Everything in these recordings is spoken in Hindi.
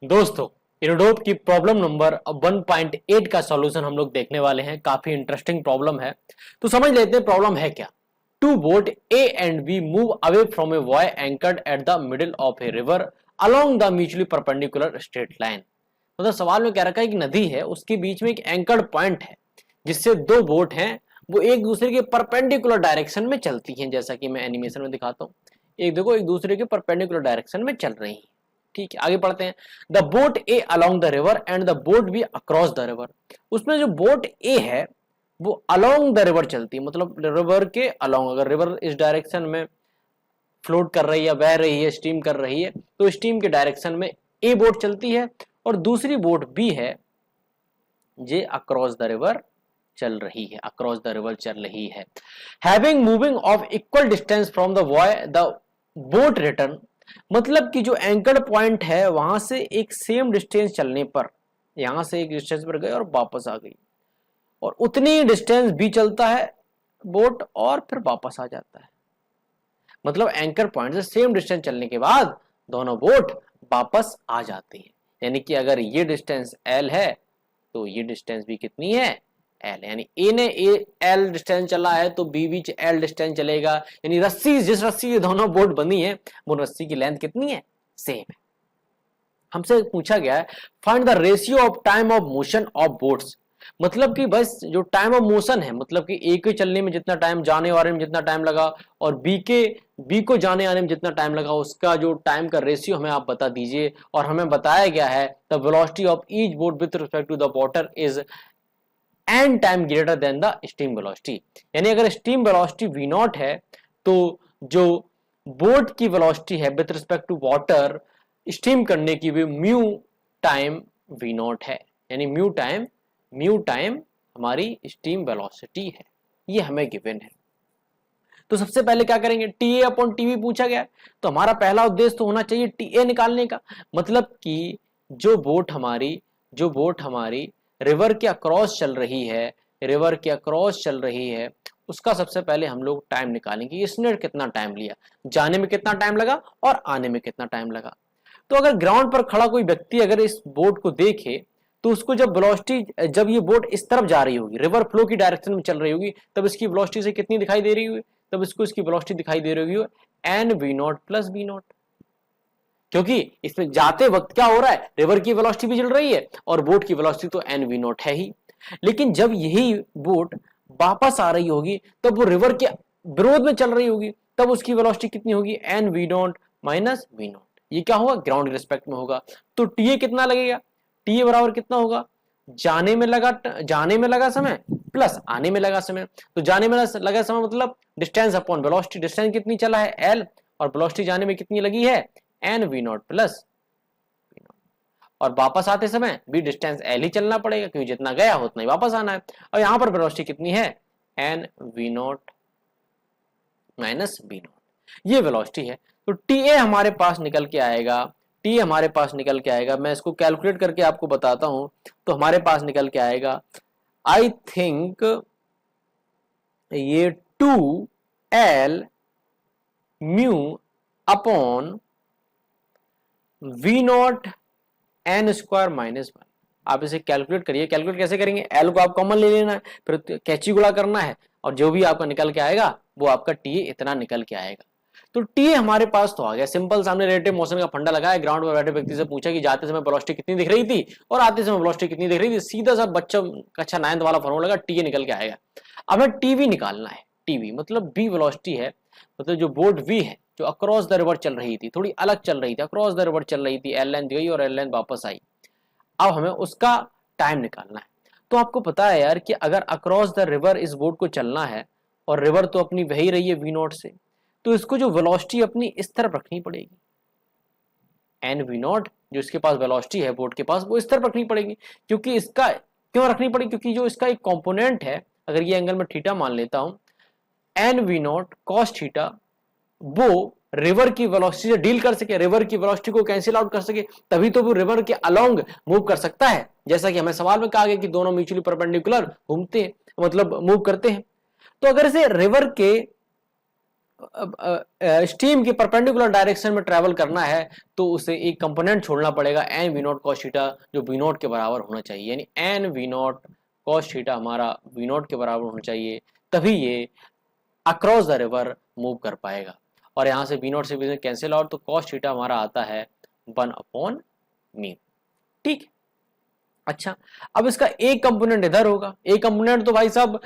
दोस्तों, इरोडोप की प्रॉब्लम नंबर 1.8 का सॉल्यूशन हम लोग देखने वाले हैं। काफी इंटरेस्टिंग प्रॉब्लम है, तो समझ लेते हैं प्रॉब्लम है क्या। Two boat A and B move away from a buoy anchored at the middle of a river along the mutually perpendicular straight line. मतलब सवाल में क्या रखा है कि नदी है, उसके बीच में एक एंकर्ड पॉइंट है जिससे दो बोट हैं, वो एक दूसरे के परपेंडिकुलर डायरेक्शन में चलती हैं। जैसा कि मैं एनिमेशन में दिखाता हूँ, एक देखो एक दूसरे के परपेंडिकुलर डायरेक्शन में चल रही हैं। ठीक है, आगे पढ़ते हैं। The boat a along the river and the boat B across the river. उसमें जो बोट ए है वो अलोंग द रिवर चलती है, मतलब रिवर के अलोंग। अगर रिवर इस डायरेक्शन में फ्लोट कर रही है, बह रही है, स्टीम कर रही है, तो स्टीम के डायरेक्शन में ए बोट चलती है और दूसरी बोट बी है जे अक्रॉस द रिवर चल रही है, अक्रॉस द रिवर चल रही है। Having moving of equal distance from the boy the boat return. मतलब कि जो एंकर्ड पॉइंट है वहां से एक सेम डिस्टेंस चलने पर, यहां से एक डिस्टेंस पर गए और वापस आ गई, और उतनी डिस्टेंस भी चलता है बोट और फिर वापस आ जाता है। मतलब एंकर पॉइंट से सेम डिस्टेंस चलने के बाद दोनों बोट वापस आ जाती है। यानी कि अगर ये डिस्टेंस एल है तो ये डिस्टेंस भी कितनी है, एल। यानी ए ने एल डिस्टेंस चला है तो बी भी एल डिस्टेंस चलेगा। यानी रस्सी, जिस रस्सी से दोनों बोट बनी है वो रस्सी की लेंथ कितनी है, सेम है। हमसे पूछा गया है find the ratio of time of motion of boats. मतलब कि बस जो टाइम ऑफ मोशन है, मतलब कि ए के चलने में जितना टाइम, जाने आने में जितना टाइम लगा, और बी को जाने आने में जितना टाइम लगा, उसका जो टाइम का रेशियो हमें आप बता दीजिए। और हमें बताया गया है the velocity of each boat with respect to the water is N time greater than the stream velocity. यानी अगर स्टीम वेलोसिटी वी नॉट है तो जो बोट की वेलोसिटी है with respect to water stream करने की भी म्यू टाइम वी नॉट है। यानी म्यू टाइम हमारी स्टीम वेलोसिटी है, ये हमें गिवन है। तो सबसे पहले क्या करेंगे, टी ए अपॉन टीवी पूछा गया है, तो हमारा पहला उद्देश्य तो होना चाहिए टी ए निकालने का। मतलब कि जो बोट हमारी रिवर के अक्रॉस चल रही है, रिवर के अक्रॉस चल रही है, उसका सबसे पहले हम लोग टाइम निकालेंगे। इसने कितना टाइम लिया, जाने में कितना टाइम लगा और आने में कितना टाइम लगा। तो अगर ग्राउंड पर खड़ा कोई व्यक्ति अगर इस बोट को देखे तो उसको जब ये बोट इस तरफ जा रही होगी, रिवर फ्लो की डायरेक्शन में चल रही होगी, तब इसकी वेलोसिटी से कितनी दिखाई दे रही होगी, तब इसको इसकी वेलोसिटी दिखाई दे रही होगी N V naught plus B naught. क्योंकि इसमें जाते वक्त क्या हो रहा है, रिवर की वेलोसिटी भी चल रही है और बोट की वेलोसिटी तो एन वी नॉट है ही। लेकिन जब यही बोट वापस आ रही होगी तब वो रिवर के विरोध में चल रही होगी, तब उसकी वेलोसिटी कितनी होगी, N V naught minus V naught. ये क्या होगा, ग्राउंड रिस्पेक्ट में होगा। तो टी ए कितना लगेगा, टी ए बराबर कितना होगा, जाने में लगा समय प्लस आने में लगा समय। तो जाने में लगा समय मतलब डिस्टेंस अपॉन वेलोसिटी। डिस्टेंस कितनी चला है, एल, और वेलोसिटी जाने में कितनी लगी है, N V naught plus V naught. और वापस आते समय भी डिस्टेंस एल ही चलना पड़ेगा, क्योंकि जितना गया उतना ही वापस आना है। और यहां पर वेलोसिटी कितनी है, N V naught minus V naught, ये वेलोसिटी है। तो टी ए हमारे पास निकल के आएगा, टी हमारे पास निकल के आएगा, मैं इसको कैलकुलेट करके आपको बताता हूं। तो हमारे पास निकल के आएगा, आई थिंक ये 2L mu upon V naught N square minus 1। आप इसे कैलकुलेट करिए। कैलकुलेट कैसे करेंगे, एल को आप कॉमन ले लेना है, फिर कैची गुणा करना है, और जो भी आपका निकल के आएगा वो आपका टी इतना निकल के आएगा। तो टी हमारे पास तो आ गया सिंपल। सामने रिलेटिव मोशन का फंडा लगाया, ग्राउंड पर बैठे व्यक्ति से पूछा कि जाते समय वेलोसिटी कितनी दिख रही थी और आते समय वेलोसिटी कितनी दिख रही थी। सीधा सा बच्चा कक्षा 9th वाला फॉर्मूला लगा, टी निकल के आएगा। अब हमें टीवी निकालना है। टीवी मतलब बी वेलोसिटी है, मतलब जो बोट वी है जो अक्रॉस द रिवर चल रही थी, थोड़ी अलग चल रही थी, अक्रॉस द रिवर चल रही थी, एल लेंथ गई और एल लेंथ वापस आई। अब हमें उसका टाइम निकालना है। तो आपको पता है यार कि अगर अक्रॉस द रिवर इस बोट को चलना है और रिवर तो अपनी वही रही है वी नॉट से, तो इसको जो वेलोसिटी अपनी इस तरफ रखनी पड़ेगी, एन वी नॉट जो इसके पास वेलोसिटी है बोट के पास, वो इस तरफ रखनी पड़ेगी। क्योंकि इसका क्यों रखनी पड़ेगी, क्योंकि जो इसका एक कंपोनेंट है, अगर ये एंगल में थीटा मान लेता हूं, N V naught cos theta, वो रिवर की वेलोसिटी से डील कर सके, रिवर की वेलोसिटी को कैंसिल आउट कर सके, तभी तो वो रिवर के अलोंग मूव कर सकता है। जैसा कि हमें सवाल में कहा गया कि दोनों म्यूचुअली परपेंडिकुलर घूमते हैं, मतलब मूव करते हैं। तो अगर इसे रिवर के स्टीम की परपेंडिकुलर डायरेक्शन में ट्रेवल करना है तो उसे एक कंपोनेंट छोड़ना पड़ेगा N V naught cos theta, जो वी नॉट के बराबर होना चाहिए, यानी N V naught cos theta हमारा वी नॉट के बराबर होना चाहिए, तभी ये अक्रॉस द रिवर मूव कर पाएगा। और यहाँ से वी नॉट से कैंसिल आउट, तो कॉस थीटा हमारा आता है 1/μ। ठीक है। अच्छा, अब इसका एक कंपोनेंट इधर होगा, एक कंपोनेंट तो भाई साहब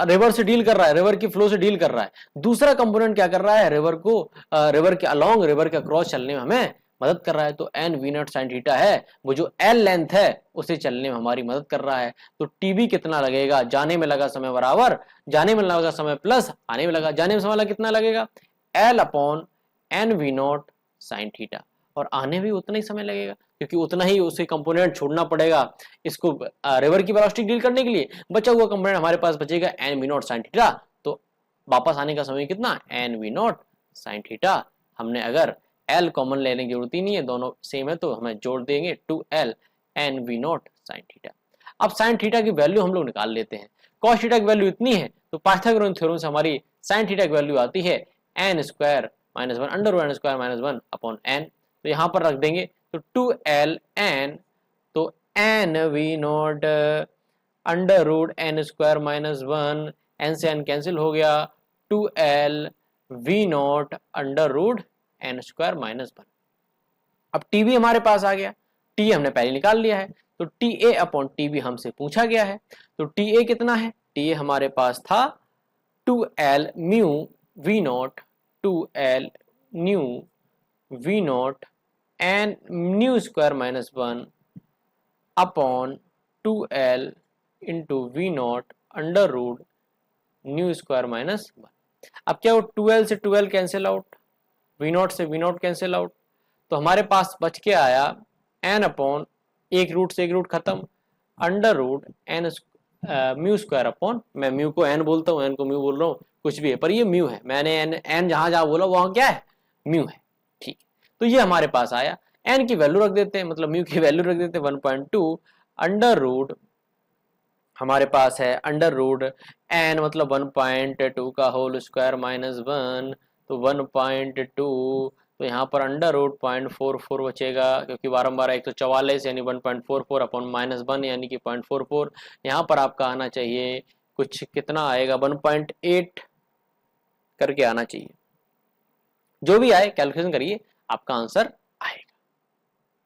रिवर से डील कर रहा है, रिवर की फ्लो से डील कर रहा है, दूसरा कंपोनेंट क्या कर रहा है, रिवर को रिवर के अलोंग, रिवर के क्रॉस चलने में हमें मदद कर रहा है। तो N V naught sine theta है, वो जो एल लेंथ है उसे चलने में हमारी मदद कर रहा है। तो टीबी कितना लगेगा, जाने में लगा समय बराबर, जाने में लगा समय प्लस आने में लगा, जाने में समय कितना लगेगा, L upon N V naught sine theta, और आने भी उतना ही समय लगेगा क्योंकि उतना ही उसे कंपोनेंट छोड़ना पड़ेगा इसको रिवर की वेलोसिटी डील करने के लिए। बचा हुआ कंपोनेंट हमारे पास बचेगा N V naught sine theta, तो वापस आने का समय कितना, N V naught sine theta. हमने अगर एल कॉमन लेने की जरूरत ही नहीं है, दोनों सेम है, तो हमें जोड़ देंगे 2l N V naught sine theta. अब साइन थीटा की वैल्यू हम लोग निकाल लेते हैं, कॉस थीटा की वैल्यू इतनी है तो पाइथागोरन थ्योरम से हमारी साइन थीटा की वैल्यू आती है N square minus one under root N square minus one upon N. तो यहाँ पर रख देंगे तो 2l n, तो N V naught under root N square minus one, N से एन कैंसिल हो गया, 2l V naught under root N square minus one. अब टी बी हमारे पास आ गया, टी हमने पहले निकाल लिया है, तो T A upon T B हमसे पूछा गया है। तो टी ए कितना है, टी ए हमारे पास था 2l mu V naught, 2l mu V naught N mu square minus one upon 2l into V naught under root mu square minus one. अब क्या हो, 2l से 2l cancel out, V naught से वी नॉट कैंसिल आउट, तो हमारे पास बच के आया एन अपॉन एक रूट से एक रूट खत्म under root N mu square upon, मैं म्यू को एन बोलता हूँ, एन को म्यू बोल रहा हूँ, कुछ भी है पर ये म्यू है, मैंने एन एन जहां जहां बोला वहां क्या है, म्यू है। ठीक, तो ये हमारे पास आया, एन की वैल्यू रख देते हैं, मतलब म्यू की वैल्यू रख देते हैं 1.2 अंडर रूट, हमारे पास है अंडर रूट एन मतलब 1.2 का होल स्क्वायर माइनस वन, तो 1.2, तो यहाँ पर अंडर रूट 0.44 बचेगा क्योंकि बारम्बार 144 यानी 1.44 अपॉन माइनस वन यानी कि 0.44। यहाँ पर आपका आना चाहिए कुछ कितना आएगा, 1.8 करके आना चाहिए, जो भी आए कैलकुलेशन करिए आपका आंसर आएगा।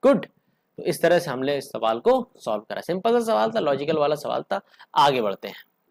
गुड, तो इस तरह से हमने इस सवाल को सॉल्व करा, सिंपल सा सवाल था, लॉजिकल वाला सवाल था। आगे बढ़ते हैं।